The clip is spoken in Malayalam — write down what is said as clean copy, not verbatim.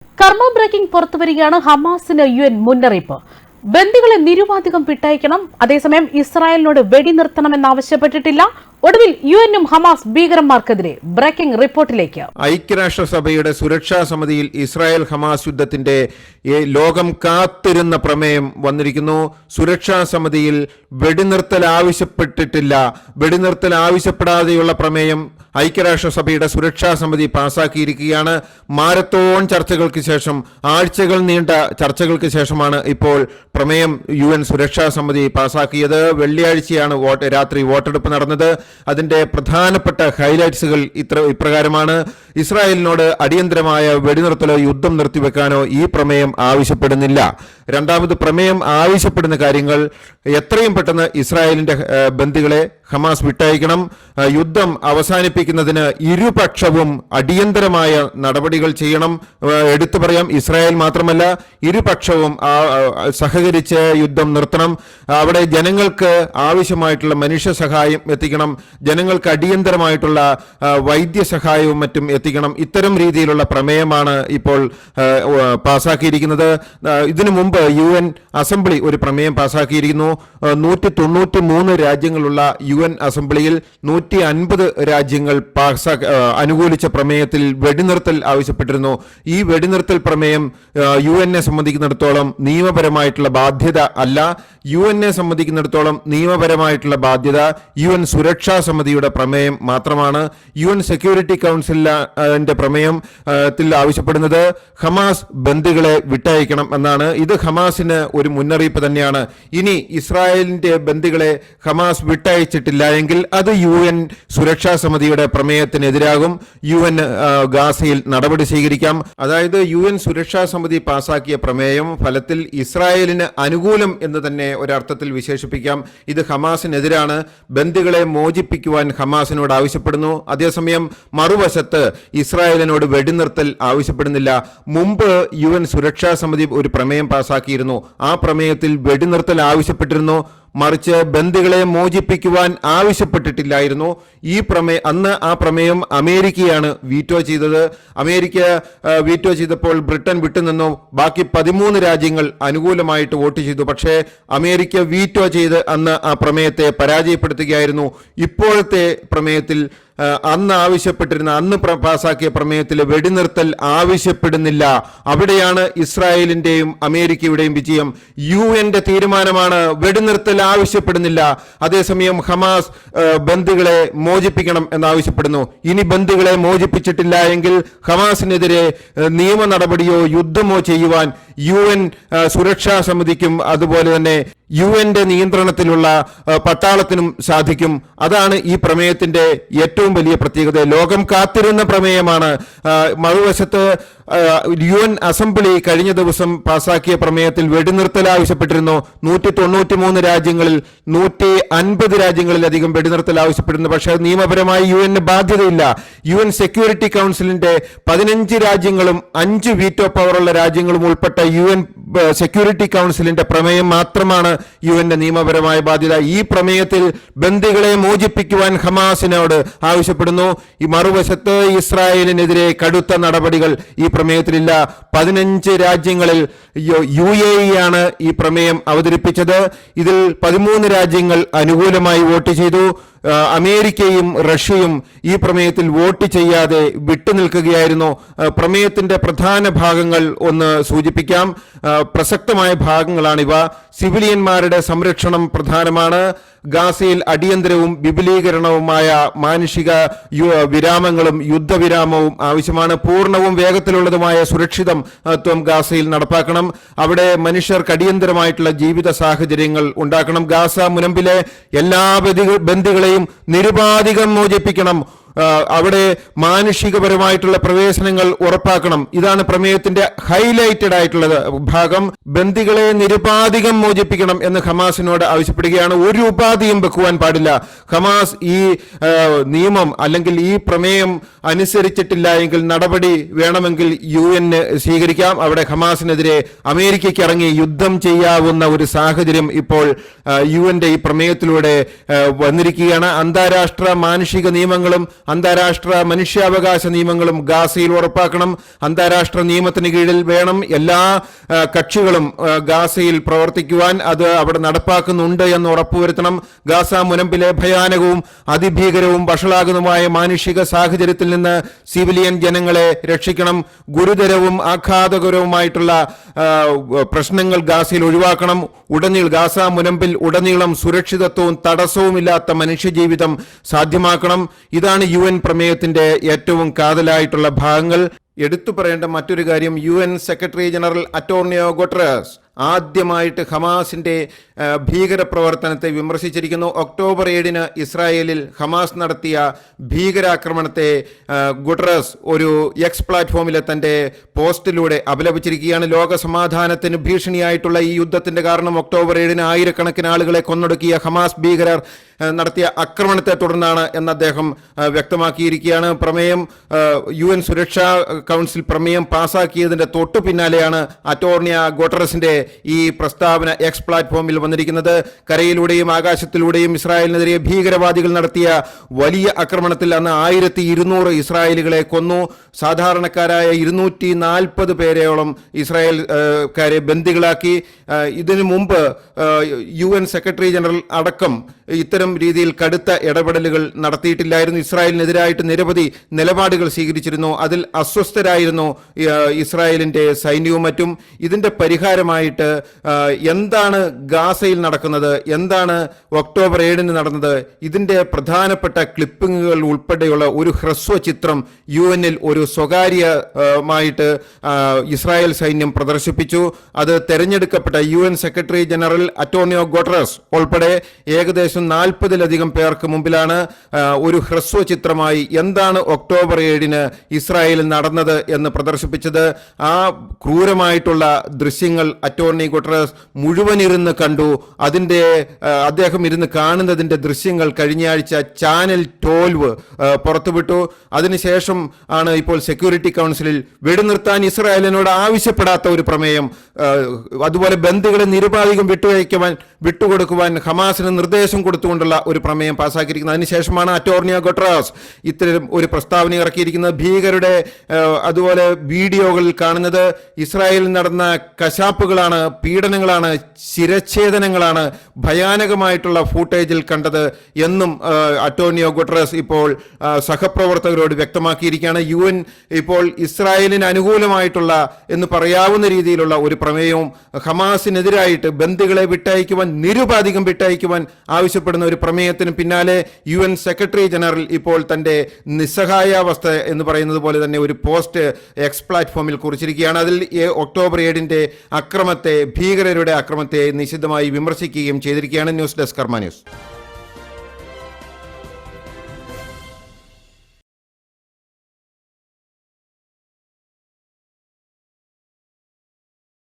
കർമ്മ ബ്രേക്കിംഗ് പുറത്തുവരികയാണ്. ഹമാസിന് UN മുന്നറിയിപ്പ്. ബന്ദികളെ നിരുപാധികം വിട്ടയക്കണം. അതേസമയം ഇസ്രായേലിനോട് വെടിനിർത്തണമെന്നാവശ്യപ്പെട്ടിട്ടില്ല. ഒടുവിൽ UN ഹമാസ് ഭീകരന്മാർക്കെതിരെ ബ്രേക്കിംഗ് റിപ്പോർട്ടിലേക്ക്. ഐക്യരാഷ്ട്രസഭയുടെ സുരക്ഷാ സമിതിയിൽ ഇസ്രായേൽ ഹമാസ് യുദ്ധത്തിന്റെ ലോകം കാത്തിരുന്ന പ്രമേയം വന്നിരിക്കുന്നു. സുരക്ഷാ സമിതിയിൽ വെടിനിർത്തൽ ആവശ്യപ്പെട്ടിട്ടില്ല. വെടിനിർത്തൽ ആവശ്യപ്പെടാതെയുള്ള പ്രമേയം ഐക്യരാഷ്ട്രസഭയുടെ സുരക്ഷാ സമിതി പാസാക്കിയിരിക്കുകയാണ്. മാരത്തോൺ ചർച്ചകൾക്ക് ശേഷം, ആഴ്ചകൾ നീണ്ട ചർച്ചകൾക്ക് ശേഷമാണ് ഇപ്പോൾ പ്രമേയം UN സുരക്ഷാ സമിതി പാസാക്കിയത്. വെള്ളിയാഴ്ചയാണ് രാത്രി വോട്ടെടുപ്പ് നടന്നത്. അതിന്റെ പ്രധാനപ്പെട്ട ഹൈലൈറ്റ്സുകൾ ഇപ്രകാരമാണ്. ഇസ്രായേലിനോട് അടിയന്തരമായ വെടിനിർത്തലോ യുദ്ധം നിർത്തിവെക്കാനോ ഈ പ്രമേയം ആവശ്യപ്പെടുന്നില്ല. രണ്ടാമത്, പ്രമേയം ആവശ്യപ്പെടുന്ന കാര്യങ്ങൾ എത്രയും പെട്ടെന്ന് ഇസ്രായേലിന്റെ ബന്ദികളെ ഹമാസ് വിട്ടയക്കണം. യുദ്ധം അവസാനിപ്പിക്കുന്നതിന് ഇരുപക്ഷവും അടിയന്തരമായ നടപടികൾ ചെയ്യണം. എടുത്തു പറയാം, ഇസ്രായേൽ മാത്രമല്ല, ഇരുപക്ഷവും സഹകരിച്ച് യുദ്ധം നിർത്തണം. അവിടെ ജനങ്ങൾക്ക് ആവശ്യമായിട്ടുള്ള മനുഷ്യ സഹായം എത്തിക്കണം. ജനങ്ങൾക്ക് അടിയന്തരമായിട്ടുള്ള വൈദ്യസഹായവും മറ്റും എത്തിക്കണം. ഇത്തരം രീതിയിലുള്ള പ്രമേയമാണ് ഇപ്പോൾ പാസാക്കിയിരിക്കുന്നത്. ഇതിനു മുമ്പ് UN അസംബ്ലി ഒരു പ്രമേയം പാസാക്കിയിരിക്കുന്നു. 193 രാജ്യങ്ങളുള്ള UN അസംബ്ലിയിൽ 150 രാജ്യങ്ങൾ അനുകൂലിച്ച പ്രമേയത്തിൽ വെടിനിർത്തൽ ആവശ്യപ്പെട്ടിരുന്നു. ഈ വെടിനിർത്തൽ പ്രമേയം UN സംബന്ധിക്കുന്നിടത്തോളം നിയമപരമായിട്ടുള്ള ബാധ്യത അല്ല. UN സംബന്ധിക്കുന്നിടത്തോളം നിയമപരമായിട്ടുള്ള ബാധ്യത UN സുരക്ഷാ സമിതിയുടെ പ്രമേയം മാത്രമാണ്. UN സെക്യൂരിറ്റി കൗൺസിലിന്റെ പ്രമേയത്തിൽ ആവശ്യപ്പെടുന്നത് ഹമാസ് ബന്ദികളെ വിട്ടയക്കണം എന്നാണ്. ഇത് ഹമാസിന് ഒരു മുന്നറിയിപ്പ് തന്നെയാണ്. ഇനി ഇസ്രായേലിന്റെ ബന്ദികളെ ഹമാസ് വിട്ടയച്ചിട്ടില്ല എങ്കിൽ അത് UN സുരക്ഷാ സമിതിയുടെ പ്രമേയത്തിനെതിരാകും. UN ഗാസയിൽ നടപടി സ്വീകരിക്കാം. അതായത് UN സുരക്ഷാ സമിതി പാസാക്കിയ പ്രമേയം ഫലത്തിൽ ഇസ്രായേലിന് അനുകൂലം എന്ന് തന്നെ ഒരർത്ഥത്തിൽ വിശേഷിപ്പിക്കാം. ഇത് ഹമാസിനെതിരാണ്. ബന്ദികളെ മോചിപ്പിക്കുവാൻ ഹമാസിനോട് ആവശ്യപ്പെടുന്നു. അതേസമയം മറുവശത്ത് ഇസ്രായേലിനോട് വെടിനിർത്തൽ ആവശ്യപ്പെടുന്നില്ല. മുമ്പ് UN സുരക്ഷാ സമിതി ഒരു പ്രമേയം പാസാക്കിയിരുന്നു. ആ പ്രമേയത്തിൽ വെടിനിർത്തൽ ആവശ്യപ്പെട്ടിരുന്നു, മറിച്ച് ബന്ദികളെ മോചിപ്പിക്കുവാൻ ആവശ്യപ്പെട്ടിട്ടില്ലായിരുന്നു. അന്ന് ആ പ്രമേയം അമേരിക്കയാണ് വീറ്റോ ചെയ്തത്. അമേരിക്ക വീറ്റോ ചെയ്തപ്പോൾ ബ്രിട്ടൻ വിട്ടുനിന്നു. ബാക്കി 13 രാജ്യങ്ങൾ അനുകൂലമായിട്ട് വോട്ട് ചെയ്തു. പക്ഷേ അമേരിക്ക വീറ്റോ ചെയ്ത് അന്ന് ആ പ്രമേയത്തെ പരാജയപ്പെടുത്തുകയായിരുന്നു. ഇപ്പോഴത്തെ പ്രമേയത്തിൽ അന്ന് പാസാക്കിയ പ്രമേയത്തിൽ വെടിനിർത്തൽ ആവശ്യപ്പെടുന്നില്ല. അവിടെയാണ് ഇസ്രായേലിന്റെയും അമേരിക്കയുടെയും വിജയം. UN തീരുമാനമാണ്, വെടിനിർത്തൽ ആവശ്യപ്പെടുന്നില്ല. അതേസമയം ഹമാസ് ബന്ദികളെ മോചിപ്പിക്കണം എന്നാവശ്യപ്പെടുന്നു. ഇനി ബന്ദികളെ മോചിപ്പിച്ചിട്ടില്ല എങ്കിൽ ഹമാസിനെതിരെ നിയമ നടപടിയോ യുദ്ധമോ ചെയ്യുവാൻ UN സുരക്ഷാ സമിതിക്കും അതുപോലെ തന്നെ UN നിയന്ത്രണത്തിലുള്ള പട്ടാളത്തിനും സാധിക്കും. അതാണ് ഈ പ്രമേയത്തിന്റെ ഏറ്റവും വലിയ പ്രത്യേകത. ലോകം കാത്തിരുന്ന പ്രമേയമാണ്. മറുവശത്ത് UN അസംബ്ലി കഴിഞ്ഞ ദിവസം പാസാക്കിയ പ്രമേയത്തിൽ വെടിനിർത്തൽ ആവശ്യപ്പെട്ടിരുന്നു. 193 രാജ്യങ്ങളിൽ 150 രാജ്യങ്ങളിലധികം വെടിനിർത്തൽ ആവശ്യപ്പെടുന്നു. പക്ഷേ നിയമപരമായി UN ബാധ്യതയില്ല. UN സെക്യൂരിറ്റി കൗൺസിലിന്റെ 15 രാജ്യങ്ങളും 5 വീറ്റോ പവറുള്ള രാജ്യങ്ങളും ഉൾപ്പെട്ട UN സെക്യൂരിറ്റി കൗൺസിലിന്റെ പ്രമേയം മാത്രമാണ് UN നിയമപരമായ ബാധ്യത. ഈ പ്രമേയത്തിൽ ബന്ദികളെ മോചിപ്പിക്കുവാൻ ഹമാസിനോട് ആവശ്യപ്പെടുന്നു. ഈ മറുവശത്ത് ഇസ്രായേലിനെതിരെ കടുത്ത നടപടികൾ ഈ പ്രമേയത്തിലില്ല. 15 രാജ്യങ്ങളിൽ UAE ആണ് ഈ പ്രമേയം അവതരിപ്പിച്ചത്. ഇതിൽ 13 രാജ്യങ്ങൾ അനുകൂലമായി വോട്ട് ചെയ്തു. അമേരിക്കയും റഷ്യയും ഈ പ്രമേയത്തിൽ വോട്ട് ചെയ്യാതെ വിട്ടുനിൽക്കുകയായിരുന്നു. പ്രമേയത്തിന്റെ പ്രധാന ഭാഗങ്ങൾ ഒന്ന് സൂചിപ്പിക്കാം. പ്രസക്തമായ ഭാഗങ്ങളാണിവ. സിവിലിയന്മാരുടെ സംരക്ഷണം പ്രധാനമാണ്. ഗാസയിൽ അടിയന്തരവും വിപുലീകരണവുമായ മാനുഷിക വിരാമങ്ങളും യുദ്ധവിരാമവും ആവശ്യമാണ്. പൂർണ്ണവും വേഗത്തിലുള്ളതുമായ സുരക്ഷിതത്വം ഗാസയിൽ നടപ്പാക്കണം. അവിടെ മനുഷ്യർക്ക് അടിയന്തരമായിട്ടുള്ള ജീവിത സാഹചര്യങ്ങൾ ഉണ്ടാക്കണം. ഗാസ മുനമ്പിലെ എല്ലാ ബന്ദികളെയും നിരുപാധികം മോചിപ്പിക്കണം. അവിടെ മാനുഷികപരമായിട്ടുള്ള പ്രവേശനങ്ങൾ ഉറപ്പാക്കണം. ഇതാണ് പ്രമേയത്തിന്റെ ഹൈലൈറ്റഡ് ആയിട്ടുള്ള ഭാഗം. ബന്ദികളെ നിരുപാധികം മോചിപ്പിക്കണം എന്ന് ഹമാസിനോട് ആവശ്യപ്പെടുകയാണ്. ഒരു ഉപാധിയും വെക്കുവാൻ പാടില്ല. ഹമാസ് ഈ നിയമം അല്ലെങ്കിൽ ഈ പ്രമേയം അനുസരിച്ചിട്ടില്ല എങ്കിൽ നടപടി വേണമെങ്കിൽ UN സ്വീകരിക്കാം. അവിടെ ഹമാസിനെതിരെ അമേരിക്കയ്ക്ക് ഇറങ്ങി യുദ്ധം ചെയ്യാവുന്ന ഒരു സാഹചര്യം ഇപ്പോൾ UN ഈ പ്രമേയത്തിലൂടെ വന്നിരിക്കുകയാണ്. അന്താരാഷ്ട്ര മാനുഷിക നിയമങ്ങളും അന്താരാഷ്ട്ര മനുഷ്യാവകാശ നിയമങ്ങളും ഗാസയിൽ ഉറപ്പാക്കണം. അന്താരാഷ്ട്ര നിയമത്തിന് കീഴിൽ വേണം എല്ലാ കക്ഷികളും ഗാസയിൽ പ്രവർത്തിക്കുവാൻ. അത് അവിടെ നടപ്പാക്കുന്നുണ്ട് എന്ന് ഉറപ്പുവരുത്തണം. ഗാസ മുനമ്പിലെ ഭയാനകവും അതിഭീകരവും വഷളാകുന്നതുമായ മാനുഷിക സാഹചര്യത്തിൽ നിന്ന് സിവിലിയൻ ജനങ്ങളെ രക്ഷിക്കണം. ഗുരുതരവും ആഘാതകരവുമായിട്ടുള്ള പ്രശ്നങ്ങൾ ഗാസയിൽ ഒഴിവാക്കണം. ഗാസ മുനമ്പിൽ ഉടനീളം സുരക്ഷിതത്വവും തടസ്സവുമില്ലാത്ത മനുഷ്യജീവിതം സാധ്യമാക്കണം. ഇതാണ് UN പ്രമേയത്തിന്റെ ഏറ്റവും കാതലായിട്ടുള്ള ഭാഗങ്ങൾ. എടുത്തു പറയേണ്ട മറ്റൊരു കാര്യം, UN secretary general Antonio Guterres ആദ്യമായിട്ട് ഹമാസിന്റെ ഭീകരപ്രവർത്തനത്തെ വിമർശിച്ചിരിക്കുന്നു. ഒക്ടോബർ 7 ഇസ്രായേലിൽ ഹമാസ് നടത്തിയ ഭീകരാക്രമണത്തെ ഗുട്ടറസ് ഒരു എക്സ് പ്ലാറ്റ്ഫോമിലെ തന്റെ പോസ്റ്റിലൂടെ അപലപിച്ചിരിക്കുകയാണ്. ലോക സമാധാനത്തിന് ഭീഷണിയായിട്ടുള്ള ഈ യുദ്ധത്തിന്റെ കാരണം ഒക്ടോബർ 7 ആയിരക്കണക്കിന് ആളുകളെ കൊന്നൊടുക്കിയ ഹമാസ് ഭീകരർ നടത്തിയ ആക്രമണത്തെ തുടർന്നാണ് എന്ന് അദ്ദേഹം വ്യക്തമാക്കിയിരിക്കുകയാണ്. പ്രമേയം UN സുരക്ഷാ കൗൺസിൽ പ്രമേയം പാസാക്കിയതിന്റെ തൊട്ടു പിന്നാലെയാണ് അന്റോണിയോ ഗുട്ടറസിന്റെ ഈ പ്രസ്താവന എക്സ് പ്ലാറ്റ്ഫോമിൽ വന്നിരിക്കുന്നത്. കരയിലൂടെയും ആകാശത്തിലൂടെയും ഇസ്രായേലിനെതിരെ ഭീകരവാദികൾ നടത്തിയ വലിയ ആക്രമണത്തിൽ അന്ന് 1200 ഇസ്രായേലുകളെ കൊന്നു. സാധാരണക്കാരായ 240 പേരെയോളം ഇസ്രായേൽക്കാരെ ബന്ദികളാക്കി. ഇതിനു മുമ്പ് UN സെക്രട്ടറി ജനറൽ അടക്കം ഇത്തരം രീതിയിൽ കടുത്ത ഇടപെടലുകൾ നടത്തിയിട്ടില്ലായിരുന്നു. ഇസ്രായേലിനെതിരായിട്ട് നിരവധി നിലപാടുകൾ സ്വീകരിച്ചിരുന്നു. അതിൽ അസ്വസ്ഥരായിരുന്നു ഇസ്രായേലിന്റെ സൈന്യവും മറ്റും. ഇതിന്റെ പരിഹാരമായിട്ട് എന്താണ് ഗാസയിൽ നടക്കുന്നത്, എന്താണ് ഒക്ടോബർ 7 നടന്നത്, ഇതിന്റെ പ്രധാനപ്പെട്ട ക്ലിപ്പിങ്ങുകൾ ഉൾപ്പെടെയുള്ള ഒരു ഹ്രസ്വ ചിത്രം UN-ൽ ഒരു സ്വകാര്യമായിട്ട് ഇസ്രായേൽ സൈന്യം പ്രദർശിപ്പിച്ചു. അത് തെരഞ്ഞെടുക്കപ്പെട്ട UN secretary general Antonio Guterres ഉൾപ്പെടെ ഏകദേശം 40-ലധികം പേർക്ക് മുമ്പിലാണ് ഒരു ഹ്രസ്വ ചിത്രമായി എന്താണ് ഒക്ടോബർ 7 ഇസ്രായേലിൽ നടന്നത് എന്ന് പ്രദർശിപ്പിച്ചത്. ആ ക്രൂരമായിട്ടുള്ള ദൃശ്യങ്ങൾ അന്റോണിയോ ഗുട്ടറസ് മുഴുവൻ ഇരുന്ന് കണ്ടു. അദ്ദേഹം ഇരുന്ന് കാണുന്നതിന്റെ ദൃശ്യങ്ങൾ കഴിഞ്ഞ ആഴ്ച ചാനൽ 12 പുറത്തുവിട്ടു. അതിനുശേഷം ആണ് ഇപ്പോൾ സെക്യൂരിറ്റി കൗൺസിലിൽ വെടിനിർത്താൻ ഇസ്രായേലിനോട് ആവശ്യപ്പെടാത്ത ഒരു പ്രമേയം, അതുപോലെ ബന്ദികളെ നിരുപാധികം വിട്ടുകൊടുക്കുവാൻ ഹമാസിന് നിർദ്ദേശം കൊടുത്തുകൊണ്ടുള്ള ഒരു പ്രമേയം പാസ്സാക്കിയിരിക്കുന്നത്. അതിനുശേഷമാണ് അന്റോണിയോ ഗുട്ടറസ് ഇത്തരം ഒരു പ്രസ്താവന ഇറക്കിയിരിക്കുന്നത്. ഭീകരരുടെ അതുപോലെ വീഡിയോകളിൽ കാണുന്നത് ഇസ്രായേലിൽ നടന്ന കശാപ്പുകളാണ്, പീഡനങ്ങളാണ്, ശിരച്ഛേദനങ്ങളാണ് ഭയാനകമായിട്ടുള്ള ഫൂട്ടേജിൽ കണ്ടത് എന്നും അന്റോണിയോ ഗുട്ടറസ് ഇപ്പോൾ സഹപ്രവർത്തകരോട് വ്യക്തമാക്കിയിരിക്കുകയാണ്. UN ഇപ്പോൾ ഇസ്രായേലിന് അനുകൂലമായിട്ടുള്ള എന്ന് പറയാവുന്ന രീതിയിലുള്ള ഒരു പ്രമേയവും ഹമാസിനെതിരായിട്ട് ബന്ദികളെ നിരുപാധികം വിട്ടയക്കുവാൻ ആവശ്യപ്പെടുന്ന ഒരു പ്രമേയത്തിന് പിന്നാലെ UN സെക്രട്ടറി ജനറൽ ഇപ്പോൾ തന്റെ നിസ്സഹായാവസ്ഥ എന്ന് പറയുന്നത് പോലെ തന്നെ ഒരു പോസ്റ്റ് എക്സ് പ്ലാറ്റ്ഫോമിൽ കുറിച്ചിരിക്കുകയാണ്. അതിൽ ഒക്ടോബർ 7 ഭീകരരുടെ അക്രമത്തെ നിശിതമായി വിമർശിക്കുകയും ചെയ്തിരിക്കുകയാണ്. ന്യൂസ് ഡെസ്ക് കർമ്മ ന്യൂസ്.